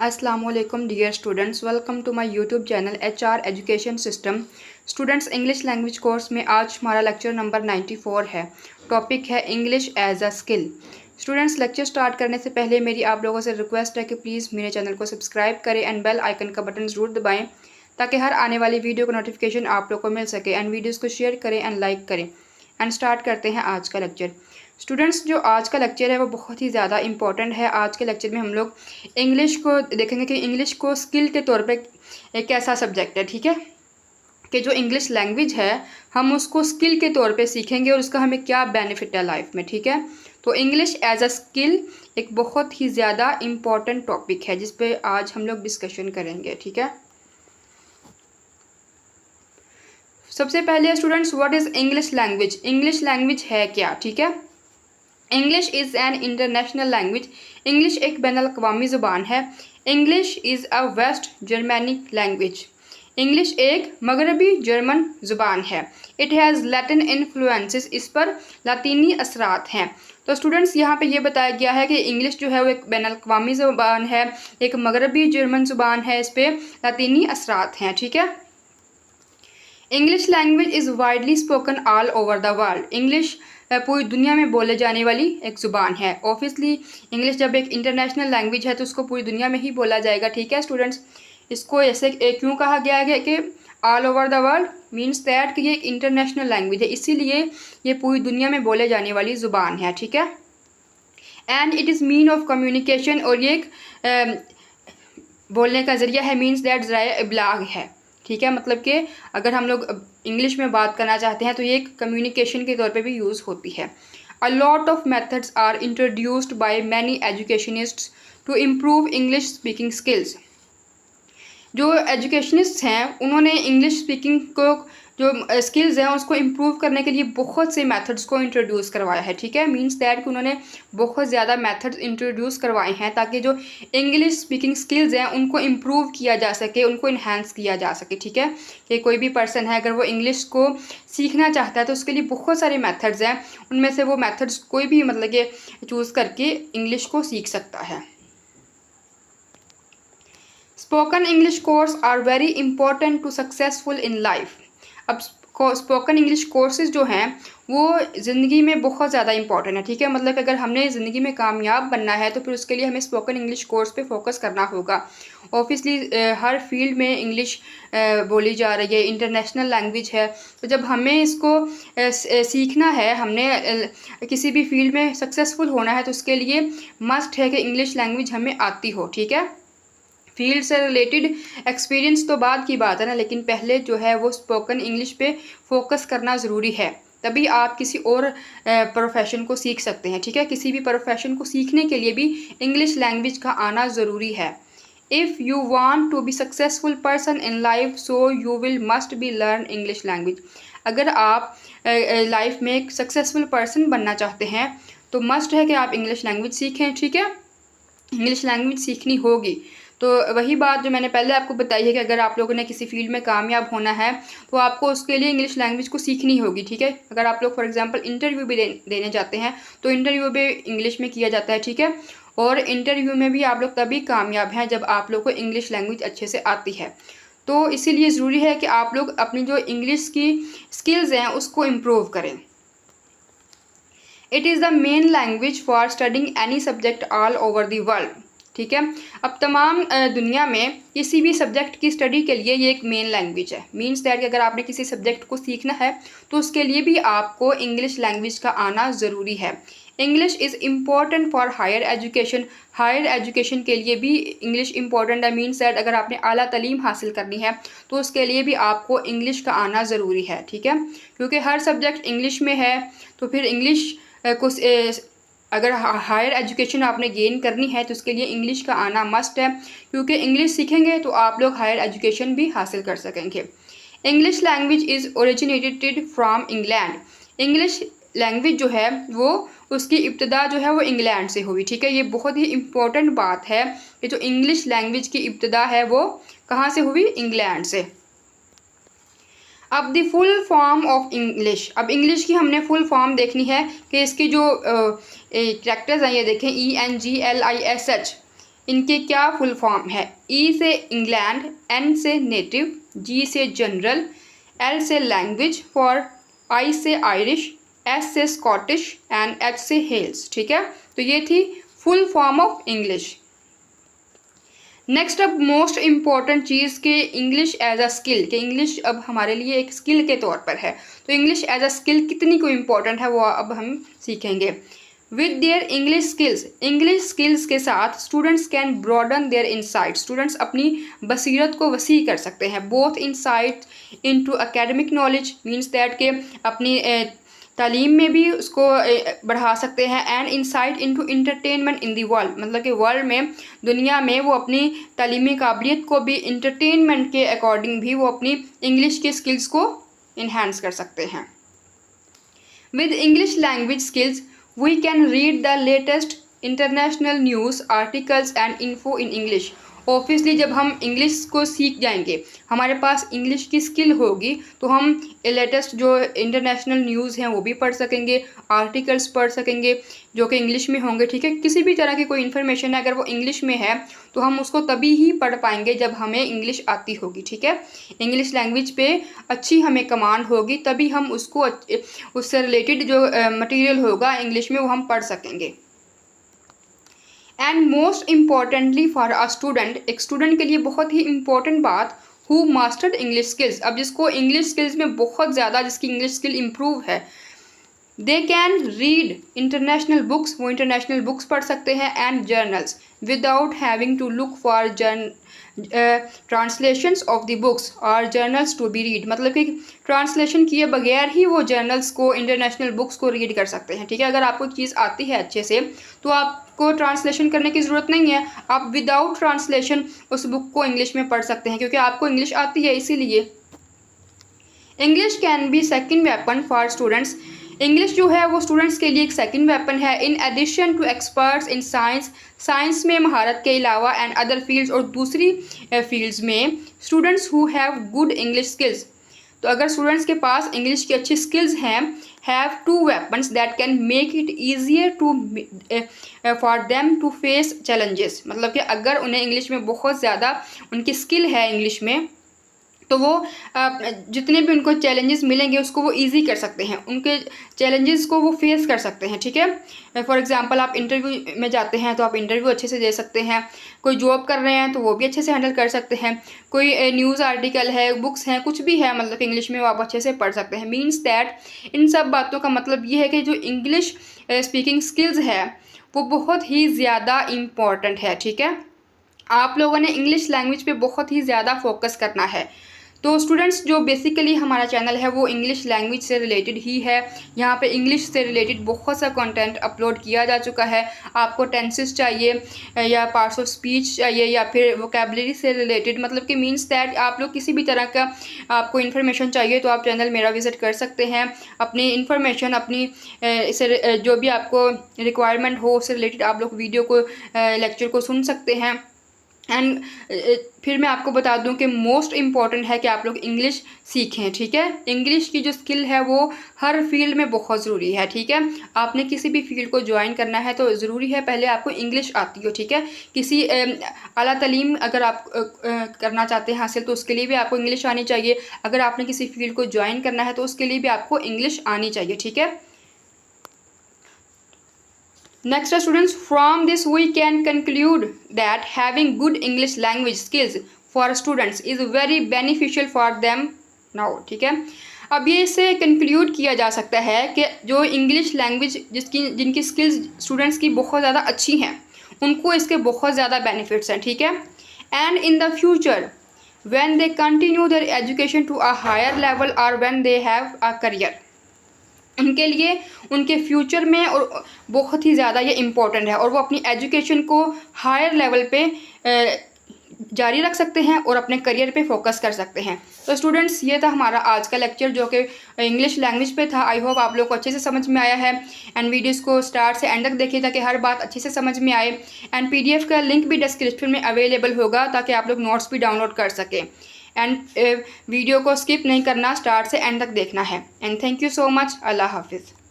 Assalamualaikum dear students, welcome to my YouTube channel HR Education System। Students English language course में आज हमारा lecture number 94 है। Topic है English as a skill. Students lecture start करने से पहले मेरी आप लोगों से रिक्वेस्ट है कि प्लीज़ मेरे चैनल को सब्सक्राइब करें एंड बेल आइकन का बटन ज़रूर दबाएं ताकि हर आने वाली वीडियो का नोटिफिकेशन आप लोग को मिल सके एंड वीडियोज़ को शेयर करें एंड लाइक करें। एंड स्टार्ट करते हैं आज का लेक्चर। स्टूडेंट्स जो आज का लेक्चर है वो बहुत ही ज़्यादा इंपॉर्टेंट है। आज के लेक्चर में हम लोग इंग्लिश को देखेंगे कि इंग्लिश को स्किल के तौर पे एक ऐसा सब्जेक्ट है, ठीक है, कि जो इंग्लिश लैंग्वेज है हम उसको स्किल के तौर पे सीखेंगे और उसका हमें क्या बेनिफिट है लाइफ में, ठीक है। तो इंग्लिश एज अ स्किल एक बहुत ही ज़्यादा इम्पॉर्टेंट टॉपिक है जिस पे आज हम लोग डिस्कशन करेंगे, ठीक है। सबसे पहले students what is English language. English language है क्या, ठीक है। English is an international language. English एक बैनुल-अक़वामी ज़ुबान है। English is a West Germanic language. English एक मगरबी जर्मन ज़ुबान है। It has Latin influences. इस पर लातीनी असरात हैं। तो स्टूडेंट्स यहाँ पे ये बताया गया है कि इंग्लिश जो है वो एक बैनुल-अक़वामी ज़ुबान है, एक मगरबी जर्मन ज़ुबान है, इस पर लातीनी असरात हैं, ठीक है। English language is widely spoken all over the world. English पूरी दुनिया में बोले जाने वाली एक ज़ुबान है। ऑब्वियसली इंग्लिश जब एक इंटरनेशनल लैंग्वेज है तो उसको पूरी दुनिया में ही बोला जाएगा, ठीक है स्टूडेंट्स। इसको ऐसे क्यों कहा गया है कि all over the world means that कि ये एक इंटरनेशनल लैंग्वेज है, इसीलिए ये पूरी दुनिया में बोले जाने वाली ज़ुबान है, ठीक है। And it is mean of communication, और ये एक बोलने का ज़रिया है, मीन्स दैट ज़राए इब्लाग है, ठीक है। मतलब कि अगर हम लोग इंग्लिश में बात करना चाहते हैं तो ये एक कम्युनिकेशन के तौर पे भी यूज़ होती है। A lot of methods are introduced by many educationists to improve English speaking skills. जो एजुकेशनिस्ट हैं उन्होंने इंग्लिश स्पीकिंग को जो स्किल्स हैं उसको इम्प्रूव करने के लिए बहुत से मेथड्स को इंट्रोड्यूस करवाया है, ठीक है। मींस दैट कि उन्होंने बहुत ज़्यादा मेथड्स इंट्रोड्यूस करवाए हैं ताकि जो इंग्लिश स्पीकिंग स्किल्स हैं उनको इम्प्रूव किया जा सके, उनको इन्हेंस किया जा सके, ठीक है। कि कोई भी पर्सन है अगर वो इंग्लिश को सीखना चाहता है तो उसके लिए बहुत सारे मेथड्स हैं, उनमें से वो मेथड्स कोई भी मतलब कि चूज़ करके इंग्लिश को सीख सकता है। Spoken English course are very important to successful in life. अब स्पोकन इंग्लिश कोर्सेज जो हैं वो ज़िंदगी में बहुत ज़्यादा इंपॉर्टेंट है, ठीक है। मतलब अगर हमने ज़िंदगी में कामयाब बनना है तो फिर उसके लिए हमें स्पोकन इंग्लिश कोर्स पे फोकस करना होगा। ऑब्वियसली हर फील्ड में इंग्लिश बोली जा रही है, इंटरनेशनल लैंग्वेज है, तो जब हमें इसको सीखना है, हमने किसी भी फील्ड में सक्सेसफुल होना है तो उसके लिए मस्ट है कि इंग्लिश लैंग्वेज हमें आती हो, ठीक है। फील्ड से रिलेटेड एक्सपीरियंस तो बाद की बात है ना, लेकिन पहले जो है वो स्पोकन इंग्लिश पे फोकस करना ज़रूरी है, तभी आप किसी और प्रोफेशन को सीख सकते हैं, ठीक है। किसी भी प्रोफेशन को सीखने के लिए भी इंग्लिश लैंग्वेज का आना ज़रूरी है। If you want to be successful person in life so you will must be learn English language. अगर आप लाइफ में एक सक्सेसफुल पर्सन बनना चाहते हैं तो मस्ट है कि आप इंग्लिश लैंग्वेज सीखें, ठीक है। इंग्लिश लैंग्वेज सीखनी होगी। तो वही बात जो मैंने पहले आपको बताई है कि अगर आप लोगों ने किसी फील्ड में कामयाब होना है तो आपको उसके लिए इंग्लिश लैंग्वेज को सीखनी होगी, ठीक है। अगर आप लोग फॉर एग्जांपल इंटरव्यू भी देने जाते हैं तो इंटरव्यू भी इंग्लिश में किया जाता है, ठीक है। और इंटरव्यू में भी आप लोग तभी कामयाब हैं जब आप लोग को इंग्लिश लैंग्वेज अच्छे से आती है। तो इसीलिए ज़रूरी है कि आप लोग अपनी जो इंग्लिश की स्किल्स हैं उसको इम्प्रूव करें। It is the main language for studying any subject all over the world, ठीक है। अब तमाम दुनिया में किसी भी सब्जेक्ट की स्टडी के लिए ये एक मेन लैंग्वेज है। मीन्स दैट कि अगर आपने किसी सब्जेक्ट को सीखना है तो उसके लिए भी आपको इंग्लिश लैंग्वेज का आना ज़रूरी है। English is important for higher education. Higher education के लिए भी इंग्लिश इम्पॉर्टेंट है। मीन्स दैट अगर आपने आला तालीम हासिल करनी है तो उसके लिए भी आपको इंग्लिश का आना ज़रूरी है, ठीक है। क्योंकि हर सब्जेक्ट इंग्लिश में है तो फिर इंग्लिश को अगर हायर एजुकेशन आपने गेन करनी है तो उसके लिए इंग्लिश का आना मस्ट है, क्योंकि इंग्लिश सीखेंगे तो आप लोग हायर एजुकेशन भी हासिल कर सकेंगे। English language is originated from England. English language जो है वो उसकी इब्तिदा जो है वो इंग्लैंड से हुई, ठीक है। ये बहुत ही इम्पोर्टेंट बात है कि जो इंग्लिश लैंग्वेज की इब्तिदा है वो कहाँ से हुई, इंग्लैंड से। अब the full form of English. अब इंग्लिश की हमने फुल फॉर्म देखनी है कि इसकी जो कैरेक्टर्स हैं ये देखें, ENGLISH। इनके क्या फुल फॉर्म है? ई से इंग्लैंड, एन से नेटिव, जी से जनरल, एल से लैंग्वेज फॉर, आई से आयरिश, एस से स्कॉटिश एंड एच से हेल्स। ठीक है, तो ये थी full form of English. Next अब मोस्ट इम्पॉर्टेंट चीज़ के इंग्लिश एज अ स्किल, कि इंग्लिश अब हमारे लिए एक स्किल के तौर पर है। तो इंग्लिश एज अ स्किल कितनी को इम्पॉर्टेंट है वो अब हम सीखेंगे। विद देयर इंग्लिश स्किल्स के साथ students can broaden their insight, students अपनी बसीरत को वसी कर सकते हैं। Both insight into academic knowledge means that के अपनी तालीम में भी उसको बढ़ा सकते हैं, and insight into entertainment in the world, मतलब कि वर्ल्ड में, दुनिया में वो अपनी तालीमी काबिलियत को भी इंटरटेनमेंट के अकॉर्डिंग भी वो अपनी इंग्लिश के स्किल्स को इन्हांस कर सकते हैं। With English language skills we can read the latest international news articles and info in English. Obviously जब हम इंग्लिश को सीख जाएंगे, हमारे पास इंग्लिश की स्किल होगी, तो हम लेटेस्ट जो इंटरनेशनल न्यूज़ हैं वो भी पढ़ सकेंगे, आर्टिकल्स पढ़ सकेंगे जो कि इंग्लिश में होंगे। ठीक है, किसी भी तरह की कोई इन्फॉर्मेशन है अगर वो इंग्लिश में है तो हम उसको तभी ही पढ़ पाएंगे जब हमें इंग्लिश आती होगी। ठीक है, इंग्लिश लैंग्वेज पे अच्छी हमें कमांड होगी, तभी हम उसको उससे रिलेटेड जो मटेरियल होगा इंग्लिश में वो हम पढ़ सकेंगे। And most importantly for a student, एक स्टूडेंट के लिए बहुत ही इंपॉर्टेंट बात, हु मास्टर्ड इंग्लिश स्किल्स, अब जिसको इंग्लिश स्किल्स में बहुत ज़्यादा, जिसकी इंग्लिश स्किल इम्प्रूव है, they can read international books, वो इंटरनेशनल बुक्स पढ़ सकते हैं, and journals without having to look for translations of the books और जर्नल्स टू बी रीड, मतलब कि ट्रांसलेशन किए बगैर ही वो जर्नल्स को, इंटरनेशनल बुक्स को रीड कर सकते हैं। ठीक है, अगर आपको चीज़ आती है अच्छे से तो आपको ट्रांसलेशन करने की ज़रूरत नहीं है, आप विदाउट ट्रांसलेशन उस बुक को इंग्लिश में पढ़ सकते हैं, क्योंकि आपको इंग्लिश आती है। इसीलिए English can be second weapon for students, English जो है वो स्टूडेंट्स के लिए एक सेकंड वेपन है। In addition to experts in science, science में महारत के अलावा, एंड अदर फील्ड्स, और दूसरी फील्ड्स में, students who have good English skills, तो अगर स्टूडेंट्स के पास इंग्लिश की अच्छी स्किल्स हैं, have two weapons that can make it easier to for them to face challenges, मतलब कि अगर उन्हें इंग्लिश में बहुत ज़्यादा उनकी स्किल है इंग्लिश में, तो वो जितने भी उनको चैलेंजेस मिलेंगे उसको वो इजी कर सकते हैं, उनके चैलेंजेस को वो फेस कर सकते हैं। ठीक है, फॉर एग्जांपल आप इंटरव्यू में जाते हैं तो आप इंटरव्यू अच्छे से दे सकते हैं, कोई जॉब कर रहे हैं तो वो भी अच्छे से हैंडल कर सकते हैं, कोई न्यूज़ आर्टिकल है, बुक्स हैं, कुछ भी है, मतलब इंग्लिश में वो आप अच्छे से पढ़ सकते हैं। मीन्स दैट इन सब बातों का मतलब ये है कि जो इंग्लिश स्पीकिंग स्किल्स है वो बहुत ही ज़्यादा इम्पॉर्टेंट है। ठीक है, आप लोगों ने इंग्लिश लैंग्वेज पे बहुत ही ज़्यादा फोकस करना है। तो स्टूडेंट्स, जो बेसिकली हमारा चैनल है वो इंग्लिश लैंग्वेज से रिलेटेड ही है, यहाँ पे इंग्लिश से रिलेटेड बहुत सा कंटेंट अपलोड किया जा चुका है। आपको टेंसेस चाहिए या पार्ट्स ऑफ स्पीच चाहिए या फिर वोकैबुलरी से रिलेटेड, मतलब कि मीन्स दैट आप लोग किसी भी तरह का आपको इन्फॉर्मेशन चाहिए तो आप चैनल मेरा विजिट कर सकते हैं। अपनी इन्फॉर्मेशन, अपनी इससे जो भी आपको रिक्वायरमेंट हो उससे रिलेटेड आप लोग वीडियो को, लेक्चर को सुन सकते हैं। एंड फिर मैं आपको बता दूं कि मोस्ट इम्पॉर्टेंट है कि आप लोग इंग्लिश सीखें। ठीक है, इंग्लिश की जो स्किल है वो हर फील्ड में बहुत ज़रूरी है। ठीक है, आपने किसी भी फील्ड को ज्वाइन करना है तो ज़रूरी है पहले आपको इंग्लिश आती हो। ठीक है, किसी आला तालीम अगर आप करना चाहते हैं हासिल तो उसके लिए भी आपको इंग्लिश आनी चाहिए। अगर आपने किसी फील्ड को ज्वाइन करना है तो उसके लिए भी आपको इंग्लिश आनी चाहिए। ठीक है, next students, from this we can conclude that having good English language skills for students is very beneficial for them now। ठीक है, अब ये इससे कंक्लूड किया जा सकता है कि जो इंग्लिश लैंग्वेज जिनकी स्किल्स स्टूडेंट्स की बहुत ज़्यादा अच्छी हैं उनको इसके बहुत ज़्यादा बेनिफिट्स हैं। ठीक है, and in the future when they continue their education to a higher level और when they have a career, उनके लिए उनके फ्यूचर में और बहुत ही ज़्यादा ये इम्पोर्टेंट है और वो अपनी एजुकेशन को हायर लेवल पे जारी रख सकते हैं और अपने करियर पे फोकस कर सकते हैं। तो स्टूडेंट्स, ये था हमारा आज का लेक्चर जो कि इंग्लिश लैंग्वेज पे था। आई होप आप लोग को अच्छे से समझ में आया है, एंड वीडियोस को स्टार्ट से एंड तक देखिए ताकि हर बात अच्छे से समझ में आए। एंड PDF का लिंक भी डिस्क्रिप्शन में अवेलेबल होगा ताकि आप लोग नोट्स भी डाउनलोड कर सकें। एंड वीडियो को स्किप नहीं करना, स्टार्ट से एंड तक देखना है। And thank you so much. अल्लाह हाफिज़।